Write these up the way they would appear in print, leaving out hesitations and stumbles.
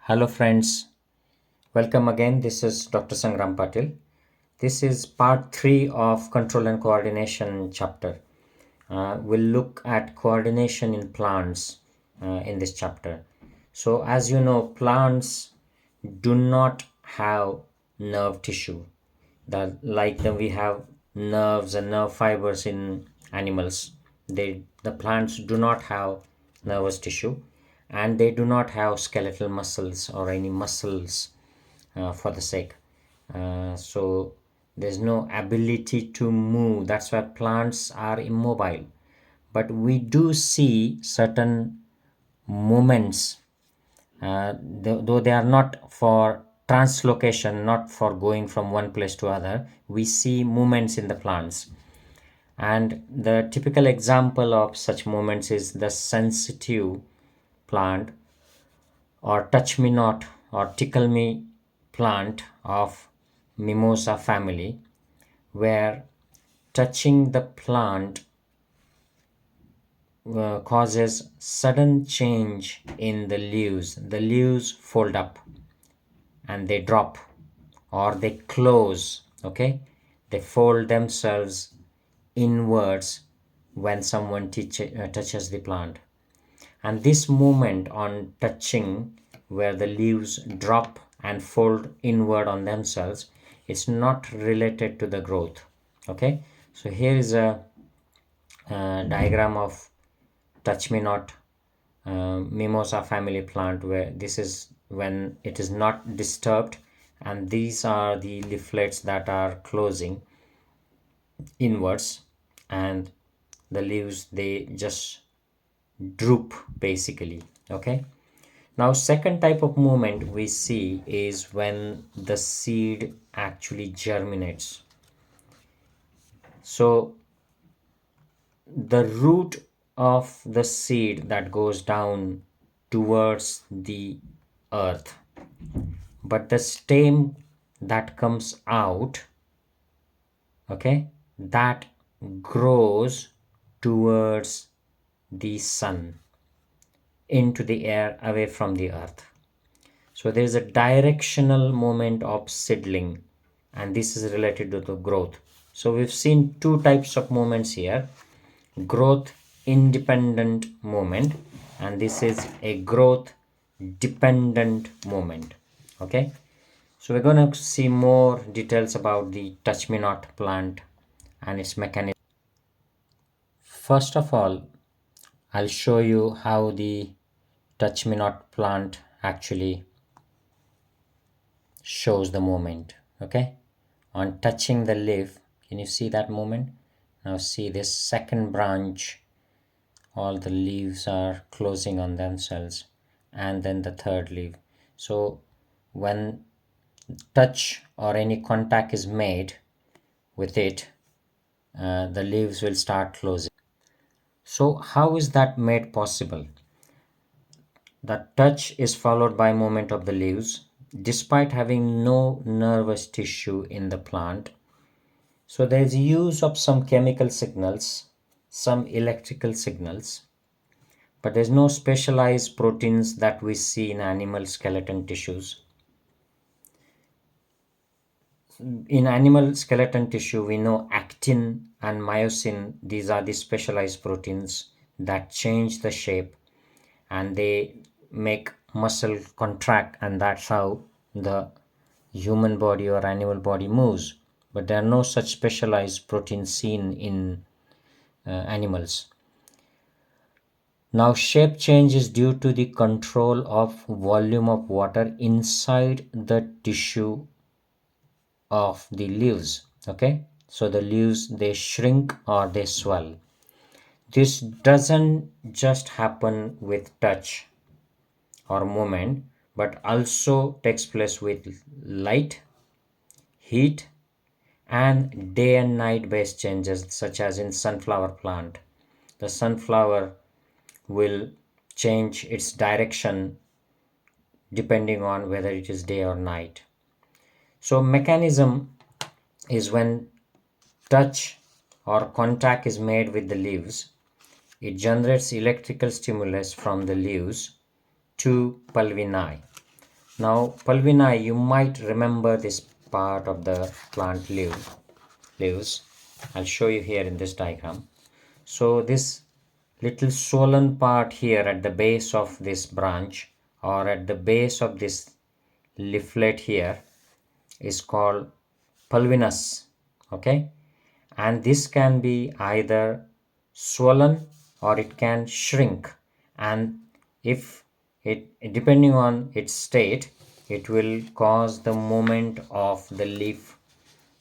Hello friends, welcome again. This is Dr. Sangram Patil. This is part 3 of Control and Coordination chapter. We'll look at coordination in plants in this chapter. So as you know, plants do not have nerve tissue. We have nerves and nerve fibers in animals. The plants do not have nervous tissue, and they do not have skeletal muscles or any muscles for the sake. So there's no ability to move. That's why plants are immobile. But we do see certain movements, though they are not for translocation, not for going from one place to other. We see movements in the plants, and the typical example of such movements is the sensitive plant, or touch me not or tickle me plant of mimosa family, where touching the plant causes sudden change in the leaves. The leaves fold up and they drop, or they close. Okay, they fold themselves inwards when someone touches the plant. And this movement on touching, where the leaves drop and fold inward on themselves, is not related to the growth. Okay, so here is a diagram of touch me not mimosa family plant, where this is when it is not disturbed, and these are the leaflets that are closing inwards, and the leaves, they just droop basically. Okay, now second type of movement we see is when the seed actually germinates. So the root of the seed that goes down towards the earth, but the stem that comes out, okay, that grows towards the sun, into the air, away from the earth. So there is a directional movement of seedling, and this is related to the growth. So we've seen two types of movements here: growth independent movement, and this is a growth dependent movement. Okay, so we're going to see more details about the touch me not plant and its mechanism. First of all, I'll show you how the touch me not plant actually shows the movement. Okay, on touching the leaf, can you see that movement? Now see this second branch, all the leaves are closing on themselves, and then the third leaf. So when touch or any contact is made with it, the leaves will start closing. So how is that made possible? The touch is followed by movement of the leaves despite having no nervous tissue in the plant. So there is use of some chemical signals, some electrical signals, but there's no specialized proteins that we see in animal skeleton tissues. In animal skeleton tissue, we know actin and myosin, these are the specialized proteins that change the shape, and they make muscle contract, and that's how the human body or animal body moves. But there are no such specialized proteins seen in animals. Now shape change is due to the control of volume of water inside the tissue of the leaves. Okay, so the leaves, they shrink or they swell. This doesn't just happen with touch or movement, but also takes place with light, heat, and day and night based changes, such as in sunflower plant. The sunflower will change its direction depending on whether it is day or night. So mechanism is when touch or contact is made with the leaves, it generates electrical stimulus from the leaves to pulvini. Now, pulvini, you might remember this part of the plant leaves. I'll show you here in this diagram. So this little swollen part here at the base of this branch or at the base of this leaflet here is called pulvinus. Okay, and this can be either swollen or it can shrink, and if it depending on its state, it will cause the movement of the leaf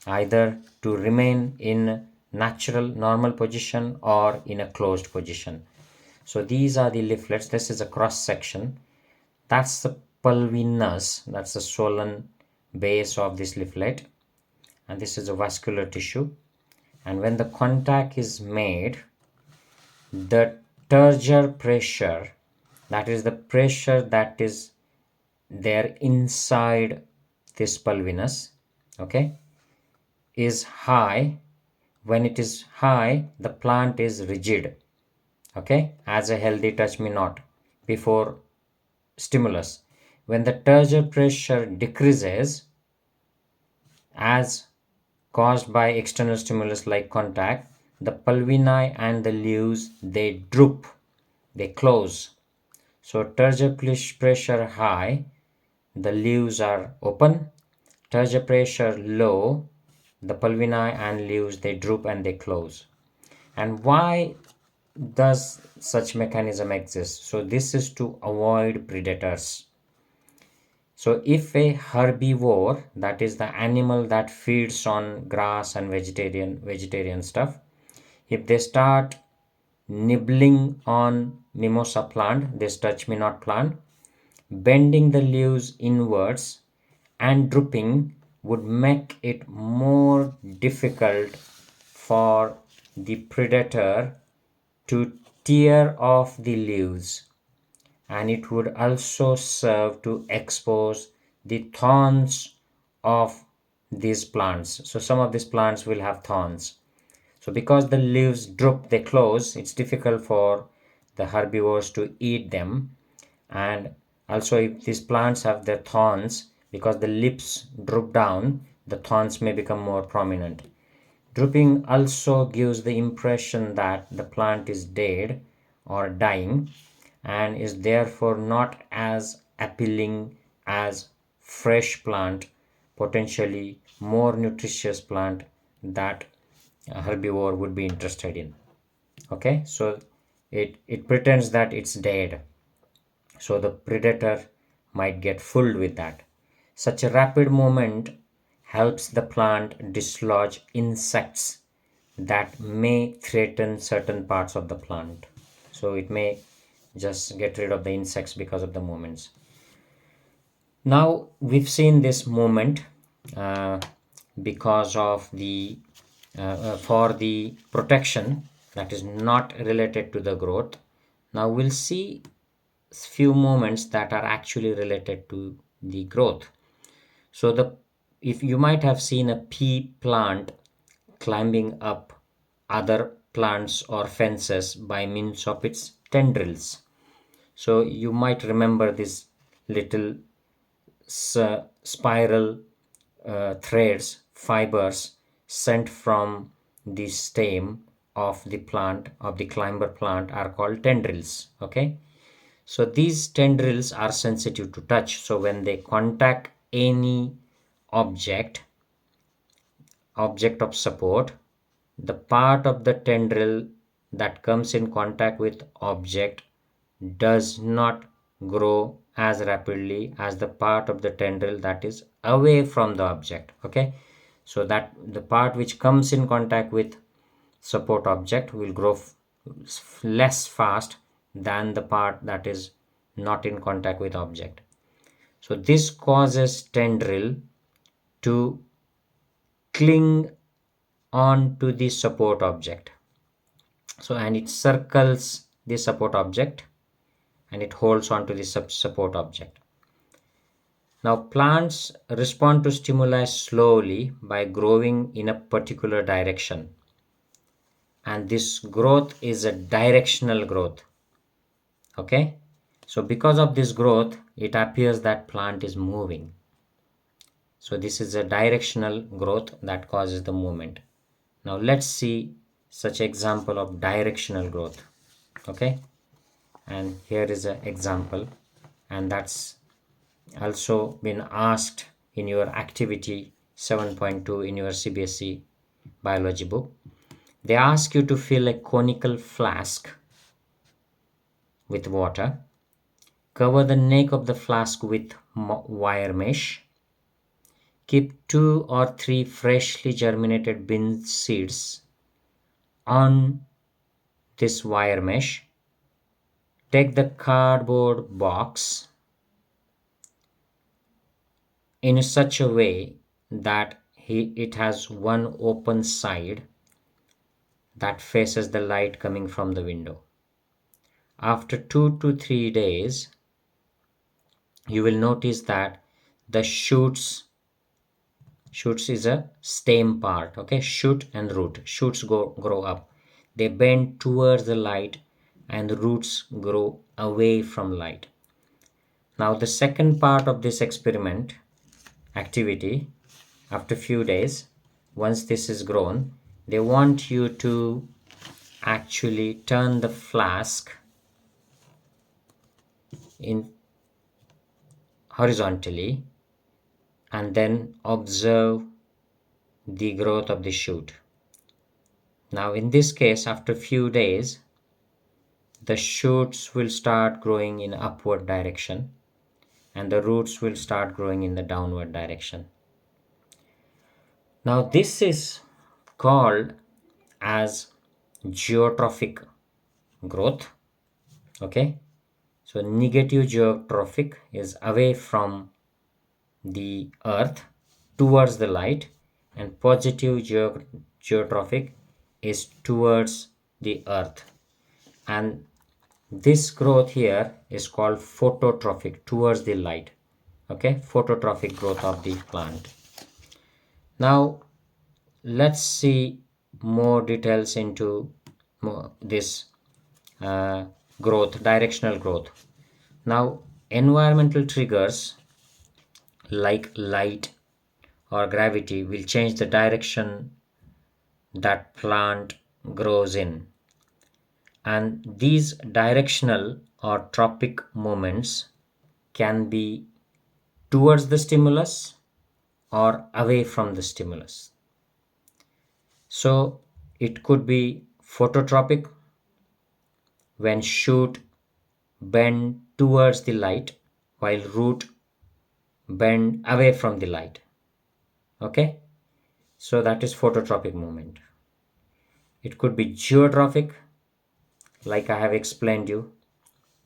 either to remain in natural normal position or in a closed position. So these are the leaflets. This is a cross section. That's the pulvinus, that's the swollen base of this leaflet, and this is a vascular tissue. And when the contact is made, the turgor pressure, that is the pressure that is there inside this pulvinus, okay, is high. When it is high, the plant is rigid, okay, as a healthy touch me not before stimulus. When the turgor pressure decreases as caused by external stimulus like contact, the pulvini and the leaves, they droop, they close. So turgor pressure high, the leaves are open. Turgor pressure low, the pulvini and leaves, they droop and they close. And why does such mechanism exist? So this is to avoid predators. So if a herbivore, that is the animal that feeds on grass and vegetarian stuff, if they start nibbling on mimosa plant, this touch me not plant, bending the leaves inwards and drooping would make it more difficult for the predator to tear off the leaves, and it would also serve to expose the thorns of these plants. So some of these plants will have thorns. So because the leaves droop, they close, it's difficult for the herbivores to eat them. And also if these plants have their thorns, because the lips droop down, the thorns may become more prominent. Drooping also gives the impression that the plant is dead or dying, and is therefore not as appealing as fresh plant, potentially more nutritious plant that a herbivore would be interested in. Okay, so it pretends that it's dead, so the predator might get fooled with that. Such a rapid movement helps the plant dislodge insects that may threaten certain parts of the plant. So it may just get rid of the insects because of the movements. Now we've seen this movement uh, because of the for the protection, that is not related to the growth. Now we'll see few moments that are actually related to the growth. So the if you might have seen a pea plant climbing up other plants or fences by means of its tendrils. So you might remember this little spiral threads, fibers sent from the stem of the plant, of the climber plant, are called tendrils. Okay, so these tendrils are sensitive to touch. So when they contact any object of support, the part of the tendril that comes in contact with object does not grow as rapidly as the part of the tendril that is away from the object. Okay, so that the part which comes in contact with support object will grow less fast than the part that is not in contact with object. So this causes tendril to cling on to the support object. So and it circles the support object and it holds on to the support object. Now plants respond to stimuli slowly by growing in a particular direction, and this growth is a directional growth. Okay, So because of this growth, it appears that plant is moving. So this is a directional growth that causes the movement. Now let's see such example of directional growth. Okay, and here is an example, and that's also been asked in your activity 7.2 in your CBSE biology book. They ask you to fill a conical flask with water, cover the neck of the flask with wire mesh, keep 2 or 3 freshly germinated bean seeds on this wire mesh, take the cardboard box in such a way that it has one open side that faces the light coming from the window. After 2 to 3 days, you will notice that the shoots is a stem part. Okay, shoot and root. Shoots grow up, they bend towards the light, and the roots grow away from light. Now the second part of this experiment activity, after few days, once this is grown, they want you to actually turn the flask in horizontally and then observe the growth of the shoot. Now in this case, after few days, the shoots will start growing in upward direction and the roots will start growing in the downward direction. Now this is called as geotrophic growth. Okay, so negative geotrophic is away from the earth towards the light, and positive geotrophic is towards the earth, and this growth here is called phototrophic, towards the light. Okay, phototrophic growth of the plant. Now let's see more details into this growth, directional growth. Now environmental triggers like light or gravity will change the direction that plant grows in, and these directional or tropic movements can be towards the stimulus or away from the stimulus. So it could be phototropic when shoot bend towards the light while root bend away from the light. Okay, so that is phototropic movement. It could be geotrophic, like I have explained you.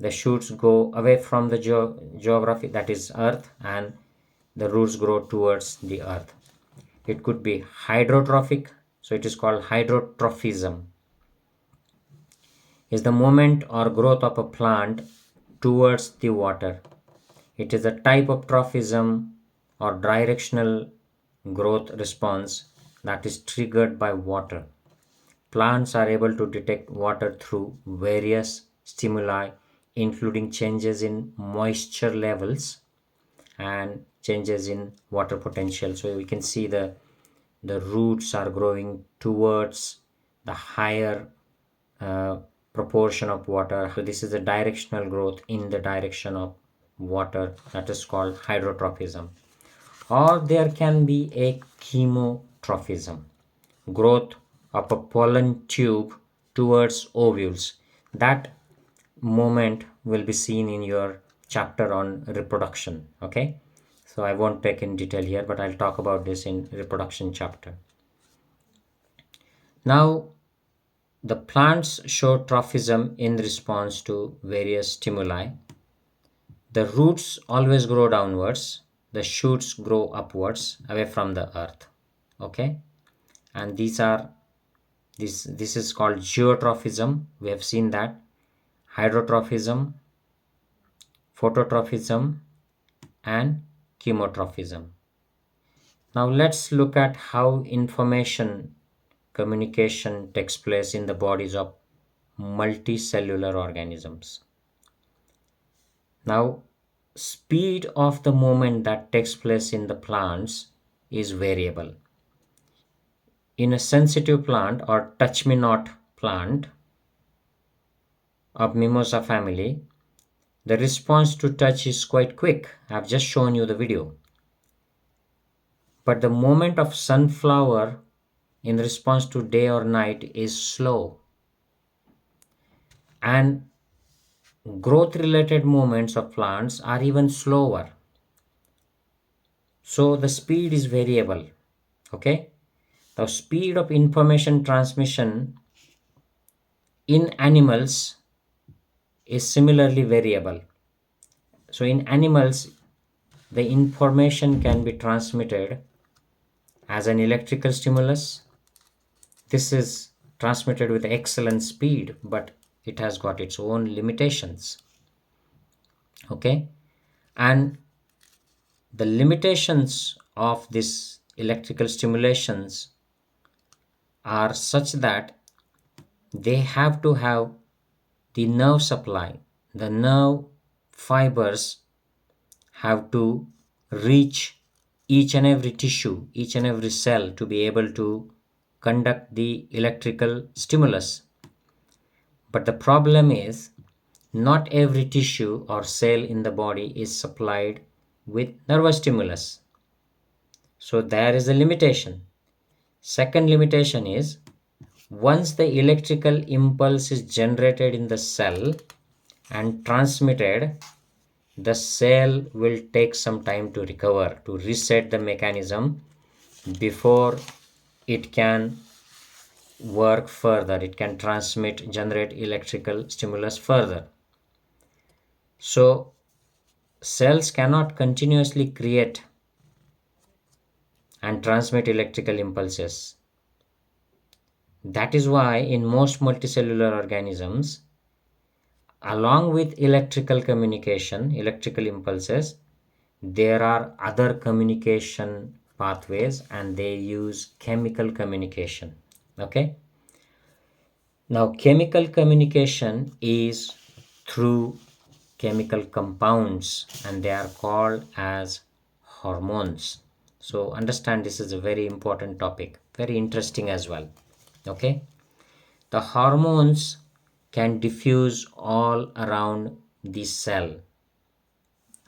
The shoots go away from the geography, that is earth, and the roots grow towards the earth. It could be hydrotrophic, so it is called hydrotrophism, is the movement or growth of a plant towards the water. It is a type of trophism or directional growth response that is triggered by water. Plants are able to detect water through various stimuli, including changes in moisture levels and changes in water potential. So we can see the roots are growing towards the higher uh, proportion of water. So this is a directional growth in the direction of water, that is called hydrotrophism. Or there can be a chemotrophism, growth of a pollen tube towards ovules. That moment will be seen in your chapter on reproduction. Okay, so I won't take in detail here, but I'll talk about this in reproduction chapter. Now the plants show trophism in response to various stimuli. The roots always grow downwards, the shoots grow upwards away from the earth. Okay, and this is called geotrophism. We have seen that hydrotrophism, phototrophism, and chemotrophism. Now let's look at how information communication takes place in the bodies of multicellular organisms. Now, speed of the movement that takes place in the plants is variable. In a sensitive plant or touch me not plant of mimosa family, the response to touch is quite quick. I've just shown you the video. But the movement of sunflower in response to day or night is slow. And growth related movements of plants are even slower. So the speed is variable. Okay. The speed of information transmission in animals is similarly variable. So in animals, the information can be transmitted as an electrical stimulus. This is transmitted with excellent speed, but it has got its own limitations. Okay. And the limitations of this electrical stimulations are such that they have to have the nerve supply, the nerve fibers have to reach each and every tissue, each and every cell to be able to conduct the electrical stimulus. But the problem is, not every tissue or cell in the body is supplied with nervous stimulus. So there is a limitation. Second limitation is, once the electrical impulse is generated in the cell and transmitted, the cell will take some time to recover, to reset the mechanism before it can work further. It can generate electrical stimulus further. So cells cannot continuously create and transmit electrical impulses. That is why in most multicellular organisms, along with electrical communication, electrical impulses, there are other communication pathways and they use chemical communication. Okay. Now, chemical communication is through chemical compounds and they are called as hormones. So understand, this is a very important topic, very interesting as well. Okay. The hormones can diffuse all around the cell.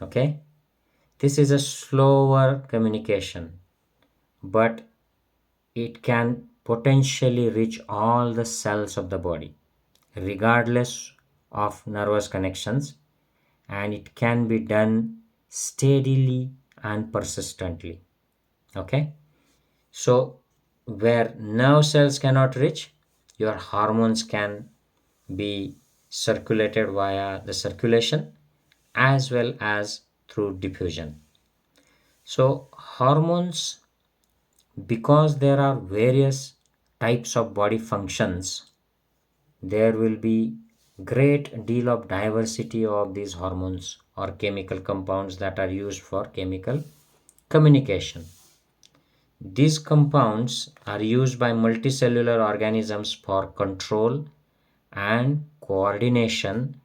Okay. This is a slower communication, but it can potentially reach all the cells of the body, regardless of nervous connections, and it can be done steadily and persistently. Okay. So where nerve cells cannot reach, your hormones can be circulated via the circulation as well as through diffusion. So hormones, because there are various types of body functions, there will be great deal of diversity of these hormones or chemical compounds that are used for chemical communication. These compounds are used by multicellular organisms for control and coordination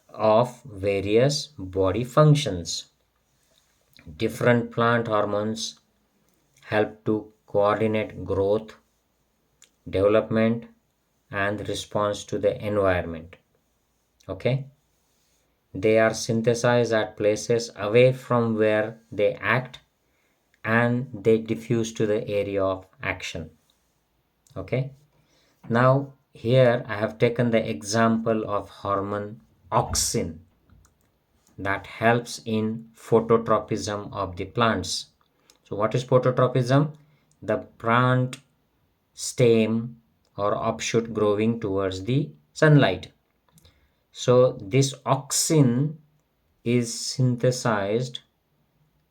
of various body functions. Different plant hormones help to coordinate growth, development, and response to the environment. Okay. They are synthesized at places away from where they act and they diffuse to the area of action. Okay. Now here I have taken the example of hormone auxin that helps in phototropism of the plants. So what is phototropism? The plant stem or offshoot growing towards the sunlight. So this auxin is synthesized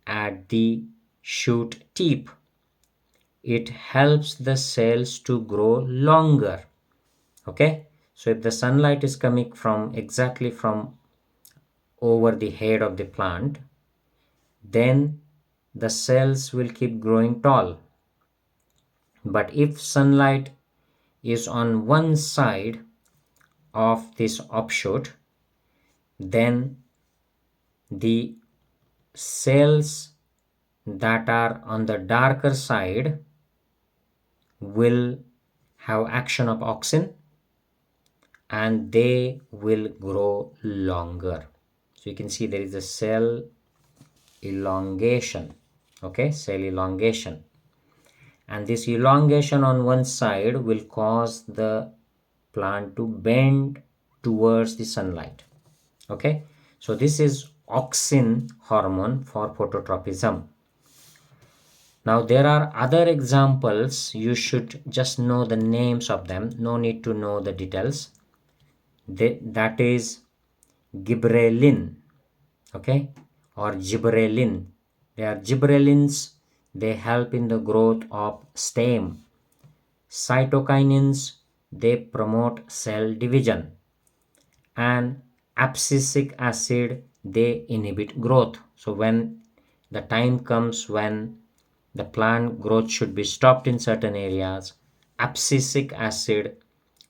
at the shoot tip. It helps the cells to grow longer. Okay. So if the sunlight is coming from exactly from over the head of the plant, then the cells will keep growing tall. But if sunlight is on one side of this offshoot, then the cells that are on the darker side will have action of auxin and they will grow longer. So you can see there is a cell elongation. Okay, cell elongation, and this elongation on one side will cause the plant to bend towards the sunlight. Okay, so this is auxin hormone for phototropism. Now there are other examples. You should just know the names of them, no need to know the details. That is gibberellin, okay, or gibberellin. They are gibberellins. They help in the growth of stem. Cytokinins, they promote cell division, and abscisic acid, they inhibit growth. So when the time comes when the plant growth should be stopped in certain areas, abscisic acid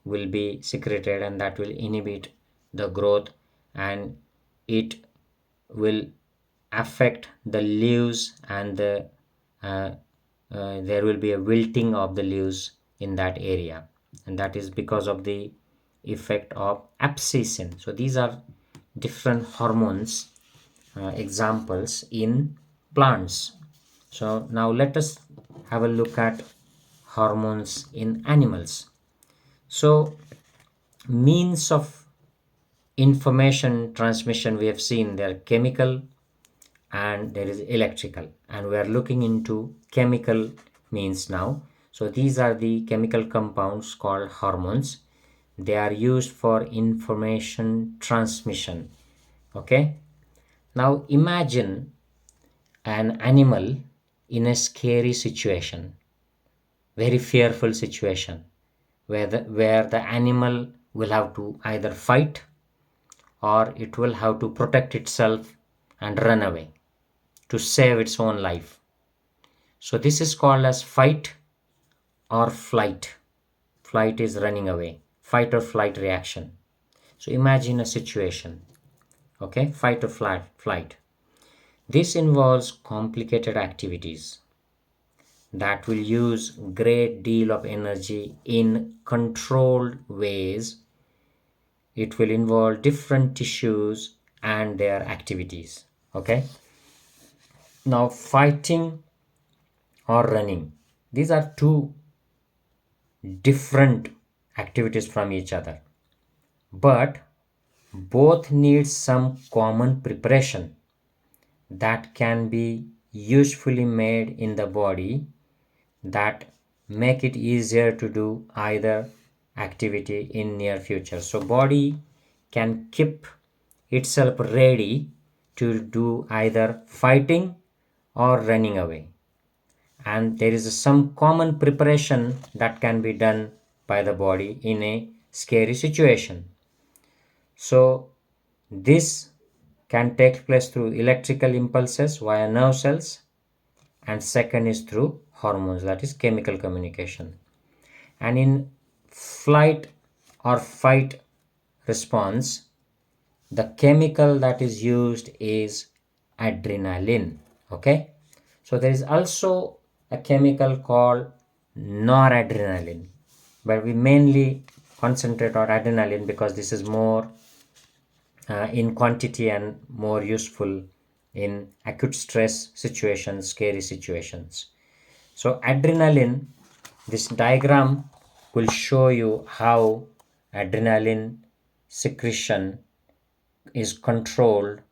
will be secreted and that will inhibit the growth, and it will affect the leaves, and uh, there will be a wilting of the leaves in that area, and that is because of the effect of abscissin. So these are different hormones, examples in plants. So now let us have a look at hormones in animals. So means of information transmission, we have seen there are chemical and there is electrical, and we are looking into chemical means now. So these are the chemical compounds called hormones. They are used for information transmission. Okay, now imagine an animal in a scary situation, very fearful situation, where the animal will have to either fight or it will have to protect itself and run away to save its own life. So this is called as fight or flight. Flight is running away, fight or flight reaction. So imagine a situation, okay, fight or flight. This involves complicated activities that will use great deal of energy in controlled ways. It will involve different tissues and their activities. Okay, now fighting or running, these are two different activities from each other, but both need some common preparation that can be usefully made in the body that make it easier to do either activity in near future. So body can keep itself ready to do either fighting or running away, and there is some common preparation that can be done by the body in a scary situation. So this can take place through electrical impulses via nerve cells, and second is through hormones, that is chemical communication. And in flight or fight response, the chemical that is used is adrenaline. Okay, so there is also a chemical called noradrenaline, but we mainly concentrate on adrenaline because this is more in quantity and more useful in acute stress situations, scary situations. So adrenaline, this diagram will show you how adrenaline secretion is controlled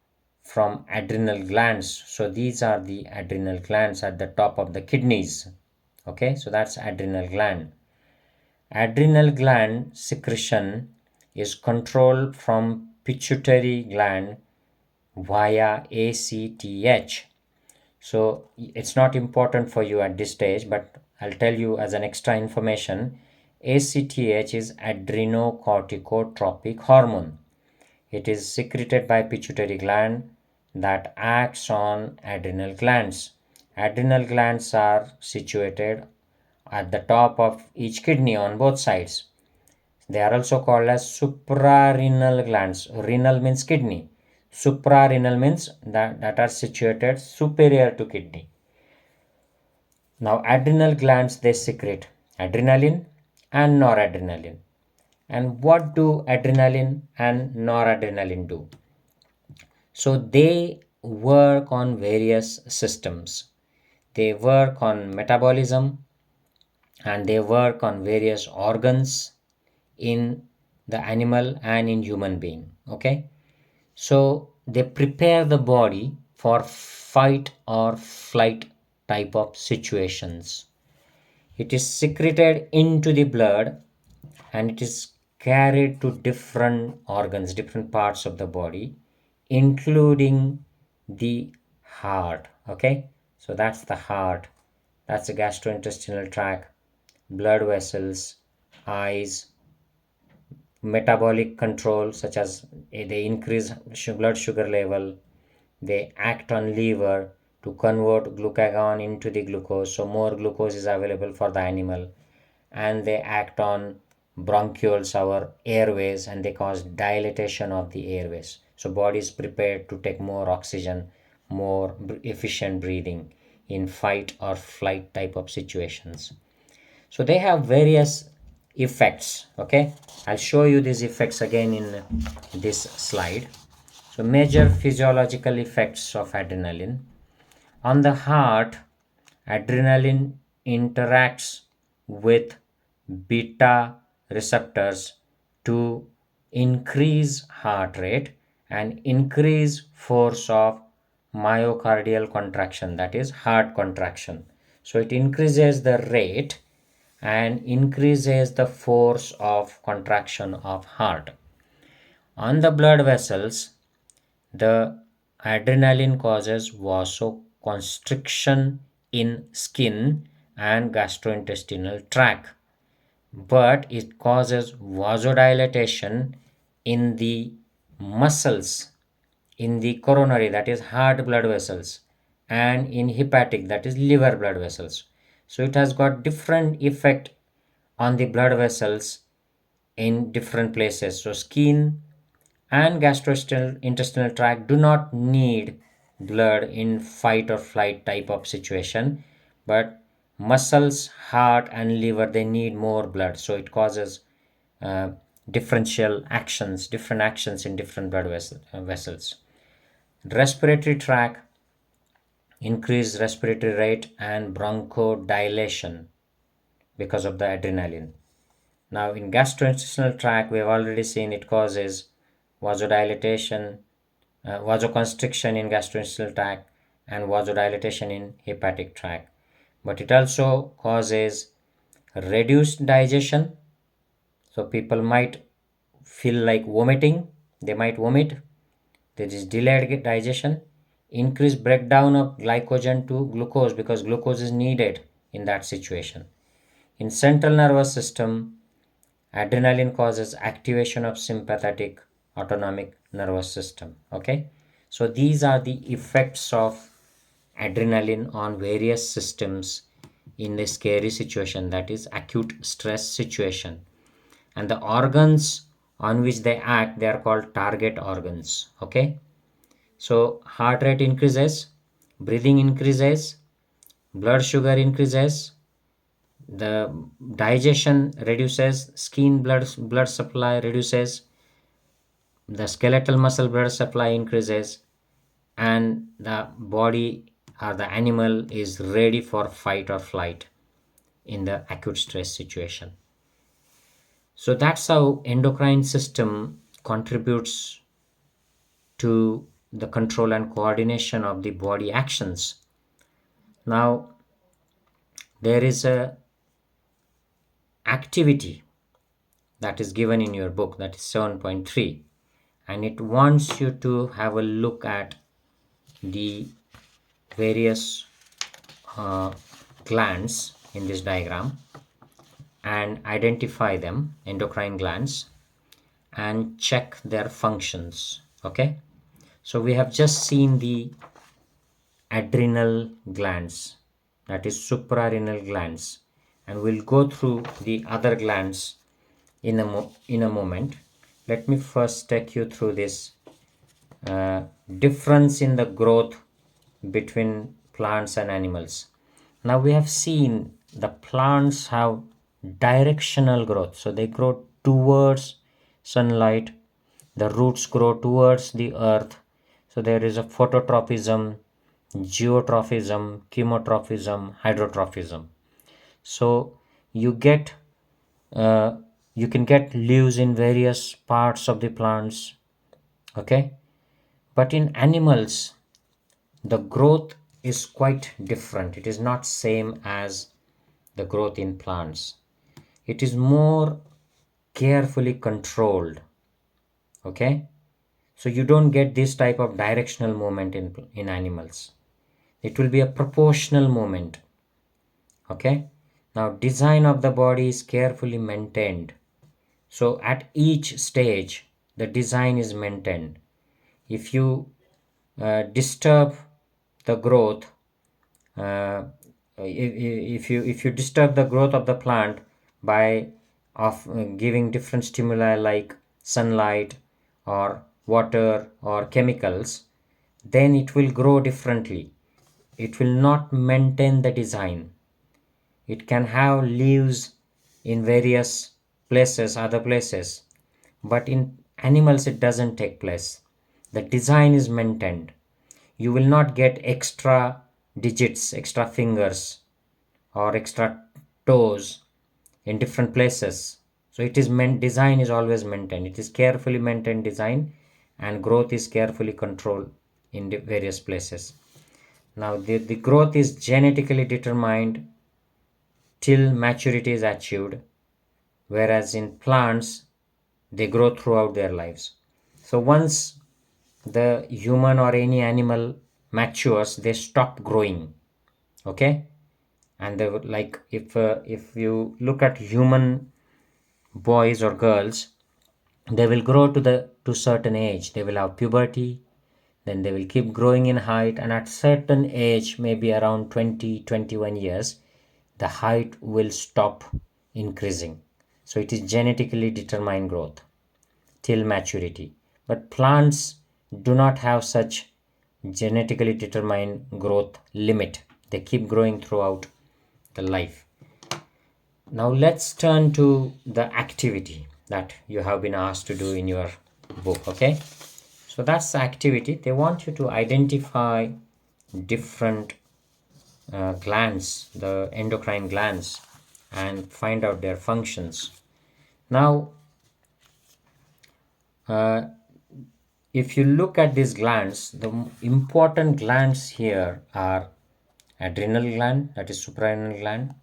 from adrenal glands. So these are the adrenal glands at the top of the kidneys. Okay, so that's adrenal gland. Adrenal gland secretion is controlled from pituitary gland via ACTH. So it's not important for you at this stage, but I'll tell you as an extra information. ACTH is adrenocorticotropic hormone. It is secreted by pituitary gland that acts on adrenal glands. Adrenal glands are situated at the top of each kidney on both sides. They are also called as suprarenal glands. Renal means kidney. Suprarenal means that are situated superior to kidney. Now, adrenal glands, they secrete adrenaline and noradrenaline. And what do adrenaline and noradrenaline do? So they work on various systems. They work on metabolism and they work on various organs in the animal and in human being. Okay, so they prepare the body for fight or flight type of situations. It is secreted into the blood and it is carried to different organs, different parts of the body, including the heart. Okay, so that's the heart, that's the gastrointestinal tract, blood vessels, eyes, metabolic control, such as they increase blood sugar level, they act on liver to convert glucagon into the glucose, so more glucose is available for the animal, and they act on bronchioles, our airways, and they cause dilatation of the airways, so body is prepared to take more oxygen, more efficient breathing in fight or flight type of situations. So they have various effects. Okay, I'll show you these effects again in this slide. So major physiological effects of adrenaline on the heart. Adrenaline interacts with beta receptors to increase heart rate and increase force of myocardial contraction, that is heart contraction. So it increases the rate and increases the force of contraction of heart. On the blood vessels, the adrenaline causes vasoconstriction in skin and gastrointestinal tract, but it causes vasodilatation in the muscles, in the coronary, that is heart blood vessels, and in hepatic, that is liver blood vessels. So it has got different effect on the blood vessels in different places. So skin and gastrointestinal tract do not need blood in fight or flight type of situation, but muscles, heart, and liver, they need more blood, so it causes uh, different actions in different vessels. Respiratory tract, increased respiratory rate and bronchodilation because of the adrenaline. Now, in gastrointestinal tract, we have already seen it causes vasodilatation, vasoconstriction in gastrointestinal tract, and vasodilatation in hepatic tract. But it also causes reduced digestion. So people might feel like vomiting. They might vomit. There is delayed digestion, increased breakdown of glycogen to glucose because glucose is needed in that situation. In central nervous system, adrenaline causes activation of sympathetic autonomic nervous system. Okay, so these are the effects of adrenaline on various systems in a scary situation, that is acute stress situation. And the organs on which they act, they are called target organs. Okay, so heart rate increases, breathing increases, blood sugar increases, the digestion reduces, skin blood supply reduces, the skeletal muscle blood supply increases, and the body or the animal is ready for fight or flight in the acute stress situation. So that's how endocrine system contributes to the control and coordination of the body actions. Now there is a activity that is given in your book, that is 7.3, and it wants you to have a look at the various uh, glands in this diagram and identify them, endocrine glands, and check their functions. Okay, so we have just seen the adrenal glands, that is suprarenal glands, and we'll go through the other glands in a moment. Let me first take you through this difference in the growth between plants and animals. Now we have seen the plants have directional growth, so they grow towards sunlight, the roots grow towards the earth, so there is a phototropism, geotrophism, chemotrophism, hydrotrophism. So you get uh, you can get leaves in various parts of the plants, okay, but in animals the growth is quite different. It is not same as the growth in plants. It is more carefully controlled, okay. So you don't get this type of directional movement in animals. It will be a proportional movement, okay. Now design of the body is carefully maintained, so at each stage the design is maintained. If you disturb the growth, uh, if you disturb the growth of the plant by of giving different stimuli like sunlight or water or chemicals, then it will grow differently. It will not maintain the design. It can have leaves in various places, other places, but in animals it doesn't take place. The design is maintained. You will not get extra digits, extra fingers, or extra toes in different places. So it is design is always maintained. It is carefully maintained design, and growth is carefully controlled in the various places. Now the growth is genetically determined till maturity is achieved, whereas in plants they grow throughout their lives. So once the human or any animal matures, they stop growing, okay. And they would, like, if you look at human boys or girls, they will grow to certain age, they will have puberty, then they will keep growing in height, and at certain age, maybe around 20-21 years, the height will stop increasing. So it is genetically determined growth till maturity. But plants do not have such genetically determined growth limit. They keep growing throughout the life. Now let's turn to the activity that you have been asked to do in your book, okay? So that's the activity. They want you to identify different glands, the endocrine glands, and find out their functions. Now, uh, if you look at these glands, the important glands here are adrenal gland, that is suprarenal gland,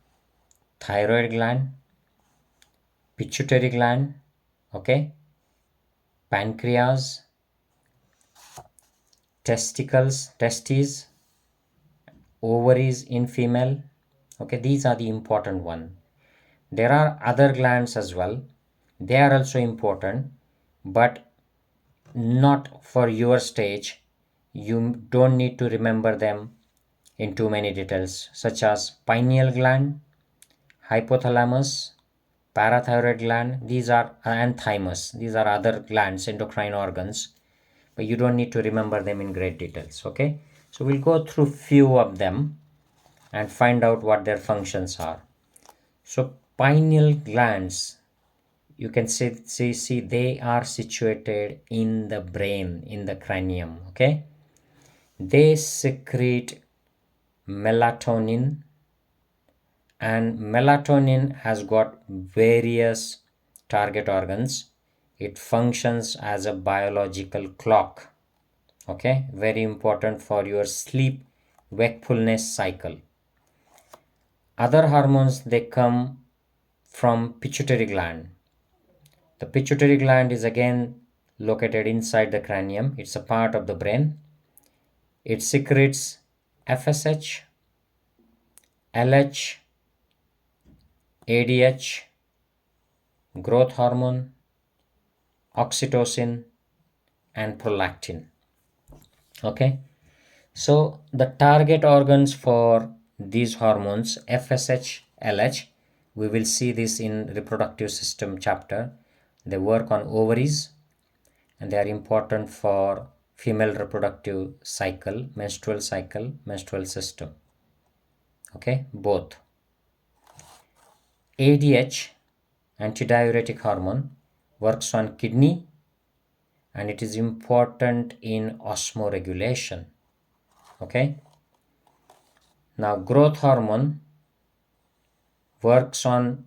thyroid gland, pituitary gland, okay, pancreas, testes, ovaries in female, okay. These are the important one. There are other glands as well. They are also important, but not for your stage. You don't need to remember them in too many details, such as pineal gland, hypothalamus, parathyroid gland. These are and thymus. These are other glands, endocrine organs, but you don't need to remember them in great details, okay. So we'll go through few of them and find out what their functions are. So pineal glands, you can see they are situated in the brain, in the cranium, okay. They secrete melatonin, and melatonin has got various target organs. It functions as a biological clock, okay, very important for your sleep wakefulness cycle. Other hormones, they come from pituitary gland. The pituitary gland is again located inside the cranium. It's a part of the brain. It secretes FSH, LH, ADH, growth hormone, oxytocin, and prolactin. Okay, so the target organs for these hormones FSH, LH We will see this in reproductive system chapter. They work on ovaries and they are important for female reproductive cycle, menstrual system. Okay, both. ADH, antidiuretic hormone, works on kidney and it is important in osmoregulation. Okay, now growth hormone works on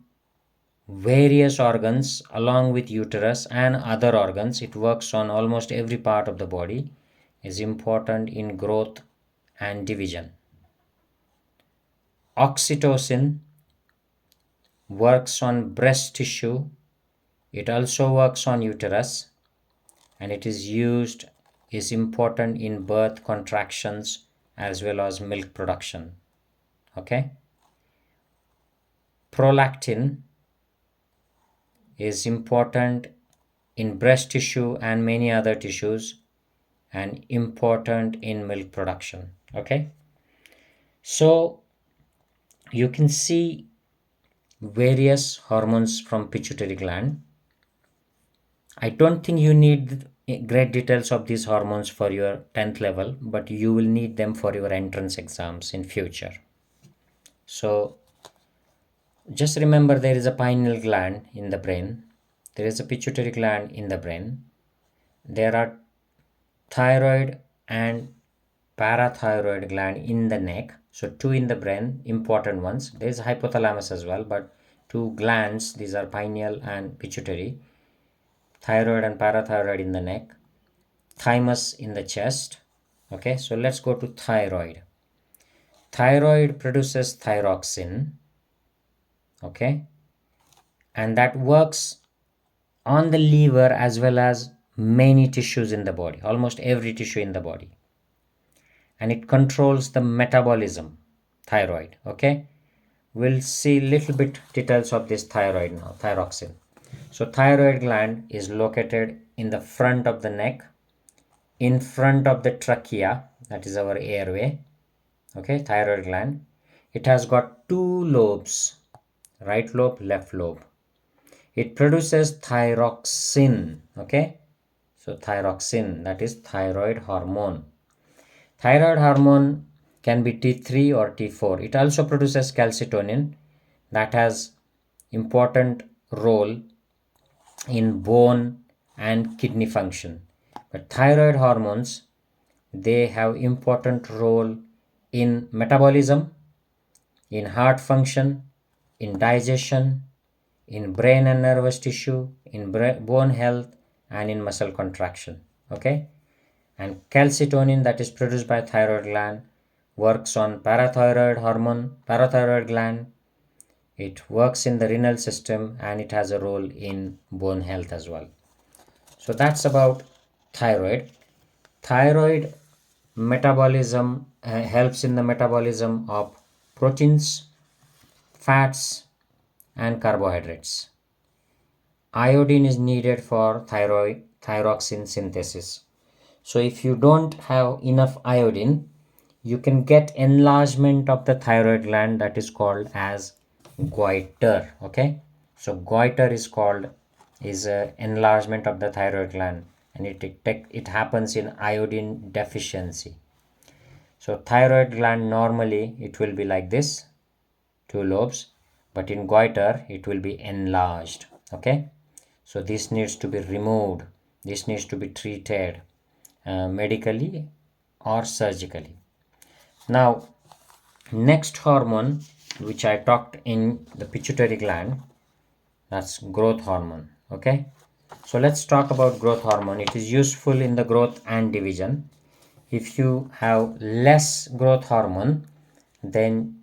various organs along with uterus and other organs. It works on almost every part of the body, is important in growth and division. Oxytocin works on breast tissue. It also works on uterus and it is important in birth contractions as well as milk production. Okay. Prolactin is important in breast tissue and many other tissues and important in milk production. Okay, so you can see various hormones from pituitary gland. I don't think you need great details of these hormones for your 10th level, but you will need them for your entrance exams in future. So just remember, there is a pineal gland in the brain, there is a pituitary gland in the brain, there are thyroid and parathyroid gland in the neck. So two in the brain, important ones. There is hypothalamus as well, but two glands, these are pineal and pituitary. Thyroid and parathyroid in the neck, thymus in the chest. Okay, so let's go to thyroid. Thyroid produces thyroxine. Okay, and that works on the liver as well as many tissues in the body, almost every tissue in the body, and it controls the metabolism. Thyroid. Okay, we'll see little bit details of this thyroid now. Thyroxine. So thyroid gland is located in the front of the neck, in front of the trachea, that is our airway. Okay, thyroid gland. It has got two lobes, right lobe, left lobe. It produces thyroxine. Okay, so thyroxine, that is thyroid hormone. Thyroid hormone can be T3 or T4. It also produces calcitonin that has important role in bone and kidney function. But thyroid hormones, they have important role in metabolism, in heart function, in digestion, in brain and nervous tissue, in bone health, and in muscle contraction. Okay, and calcitonin that is produced by thyroid gland works on parathyroid gland. It works in the renal system and it has a role in bone health as well. So that's about thyroid. Thyroid metabolism helps in the metabolism of proteins, fats, and carbohydrates. Iodine is needed for thyroxine synthesis. So if you don't have enough iodine, you can get enlargement of the thyroid gland, that is called as goiter. Okay, so goiter is a enlargement of the thyroid gland, and it happens in iodine deficiency. So thyroid gland, normally it will be like this, two lobes, but in goiter it will be enlarged. Okay, so this needs to be removed, this needs to be treated medically or surgically. Now next hormone which I talked in the pituitary gland, that's growth hormone. Okay, so let's talk about growth hormone. It is useful in the growth and division. If you have less growth hormone, then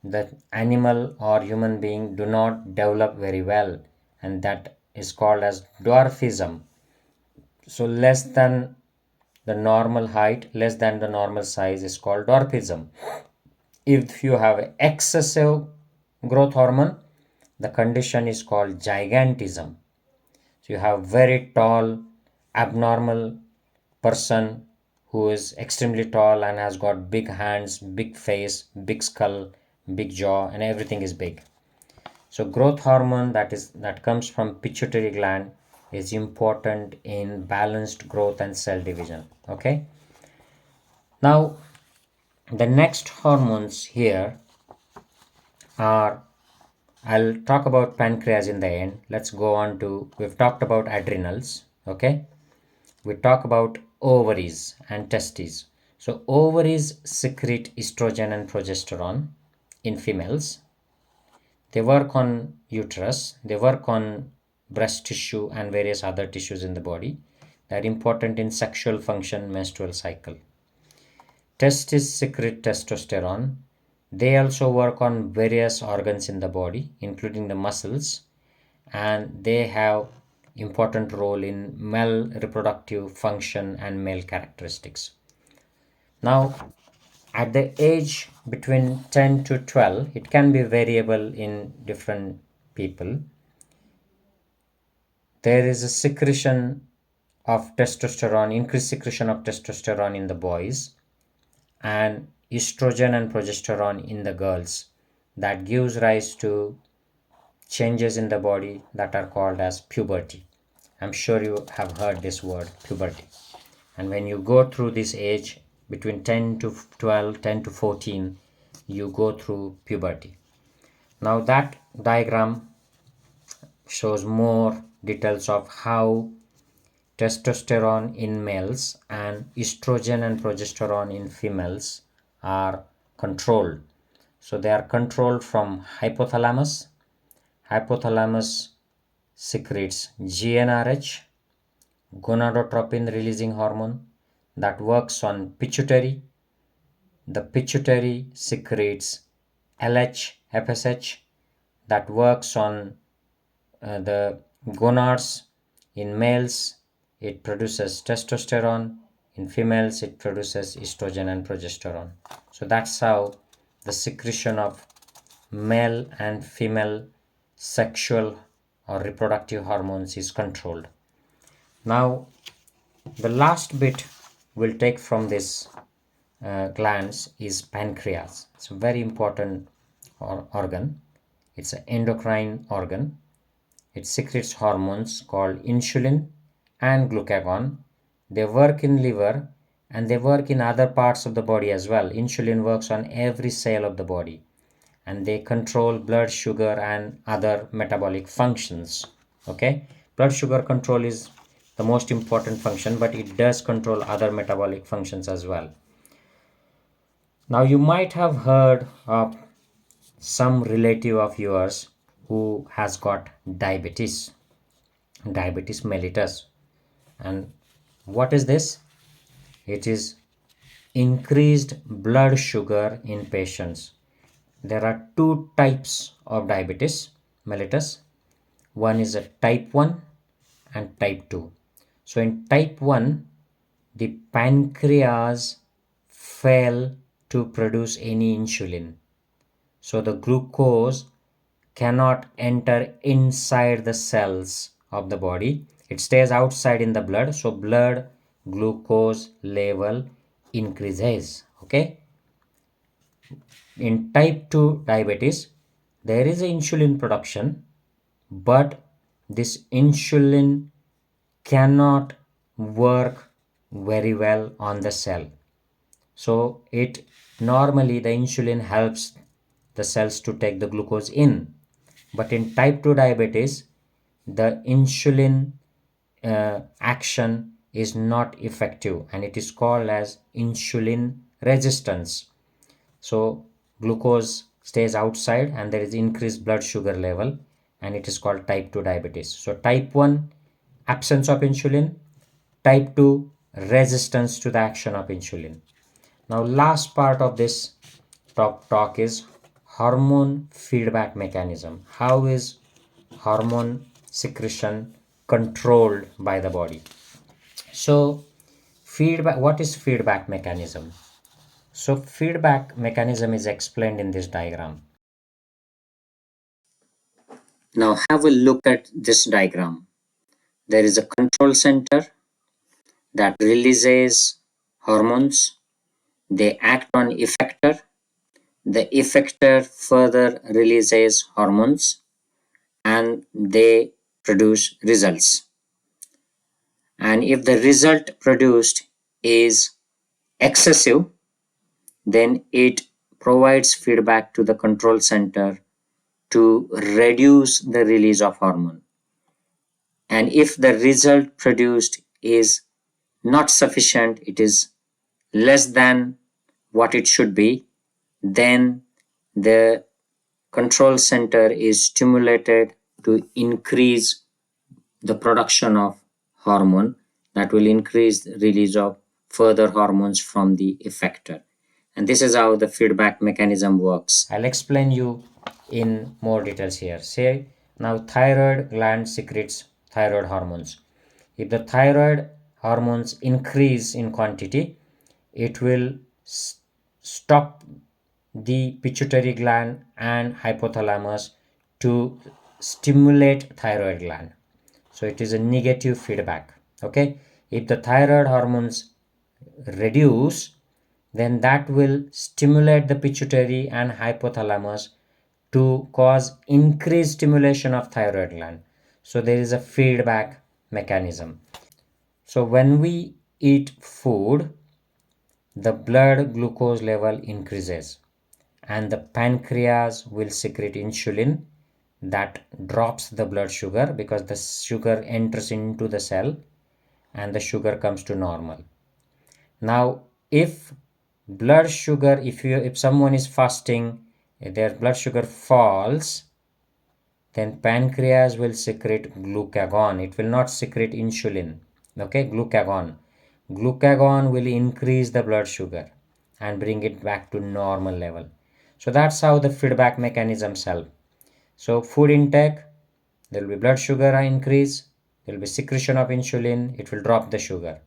the animal or human being do not develop very well, and that is called as dwarfism. So less than the normal height, less than the normal size is called dwarfism. If you have excessive growth hormone, the condition is called gigantism. So you have very tall, abnormal person who is extremely tall and has got big hands, big face, big skull, big jaw, and everything is big. So growth hormone that comes from pituitary gland is important in balanced growth and cell division. Okay. Now the next hormones here are, I'll talk about pancreas in the end. Let's go on to, we've talked about adrenals. Okay. We talk about ovaries and testes. So ovaries secrete estrogen and progesterone in females. They work on uterus, they work on breast tissue and various other tissues in the body. They're important in sexual function, menstrual cycle. Testes secrete testosterone. They also work on various organs in the body, including the muscles, and they have important role in male reproductive function and male characteristics. Now, at the age between 10 to 12, it can be variable in different people. There is a secretion of testosterone, increased secretion of testosterone in the boys, and estrogen and progesterone in the girls. That gives rise to changes in the body that are called as puberty. I'm sure you have heard this word, puberty. And when you go through this age between 10 to 12, 10 to 14, you go through puberty. Now that diagram shows more details of how testosterone in males and estrogen and progesterone in females are controlled. So they are controlled from hypothalamus. Hypothalamus secretes GnRH, gonadotropin releasing hormone, that works on pituitary. The pituitary secretes LH, FSH, that works on the gonads. In males, it produces testosterone. In females, it produces estrogen and progesterone. So that's how the secretion of male and female sexual or reproductive hormones is controlled. Now, the last bit we'll take from this glands is pancreas. It's a very important organ. It's an endocrine organ. It secretes hormones called insulin and glucagon. They work in liver and they work in other parts of the body as well. Insulin works on every cell of the body and they control blood sugar and other metabolic functions. Okay, blood sugar control is the most important function, but it does control other metabolic functions as well. Now you might have heard of some relative of yours who has got diabetes mellitus. And what is this? It is increased blood sugar in patients. There are two types of diabetes mellitus. One is a type 1 and type 2. So in type 1, the pancreas fail to produce any insulin. So the glucose cannot enter inside the cells of the body. It stays outside in the blood. So blood glucose level increases. Okay. In type 2 diabetes, there is insulin production, but this insulin cannot work very well on the cell. So it normally the insulin helps the cells to take the glucose in. But in type 2 diabetes, the insulin action is not effective and it is called as insulin resistance. So glucose stays outside and there is increased blood sugar level and it is called type 2 diabetes. So type 1, absence of insulin. Type 2, resistance to the action of insulin. Now last part of this talk is hormone feedback mechanism. How is hormone secretion controlled by the body? So feedback, what is feedback mechanism? So feedback mechanism is explained in this diagram. Now have a look at this diagram. There is a control center that releases hormones. They act on effector. The effector further releases hormones. and they produce results. And if the result produced is excessive, then it provides feedback to the control center to reduce the release of hormone. And if the result produced is not sufficient, it is less than what it should be, then the control center is stimulated to increase the production of hormone that will increase the release of further hormones from the effector. And this is how the feedback mechanism works. I'll explain you in more details here. Say now thyroid gland secretes thyroid hormones. If the thyroid hormones increase in quantity, it will stop the pituitary gland and hypothalamus to stimulate thyroid gland. So it is a negative feedback. Okay, if the thyroid hormones reduce, then that will stimulate the pituitary and hypothalamus to cause increased stimulation of thyroid gland. So there is a feedback mechanism. So when we eat food, the blood glucose level increases and the pancreas will secrete insulin that drops the blood sugar because the sugar enters into the cell and the sugar comes to normal. Now if blood sugar, if someone is fasting, their blood sugar falls, then pancreas will secrete glucagon. It will not secrete insulin. Okay, glucagon will increase the blood sugar and bring it back to normal level. So that's how the feedback mechanisms help. So food intake, there will be blood sugar increase, there will be secretion of insulin, it will drop the sugar.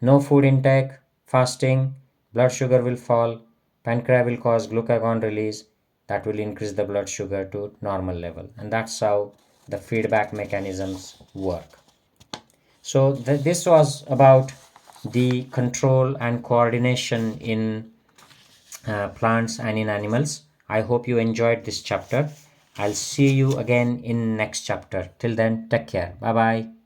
No food intake, fasting, blood sugar will fall, pancreas will cause glucagon release, that will increase the blood sugar to normal level. And that's how the feedback mechanisms work. So this was about the control and coordination in plants and in animals. I hope you enjoyed this chapter. I'll see you again in next chapter. Till then, take care. Bye bye.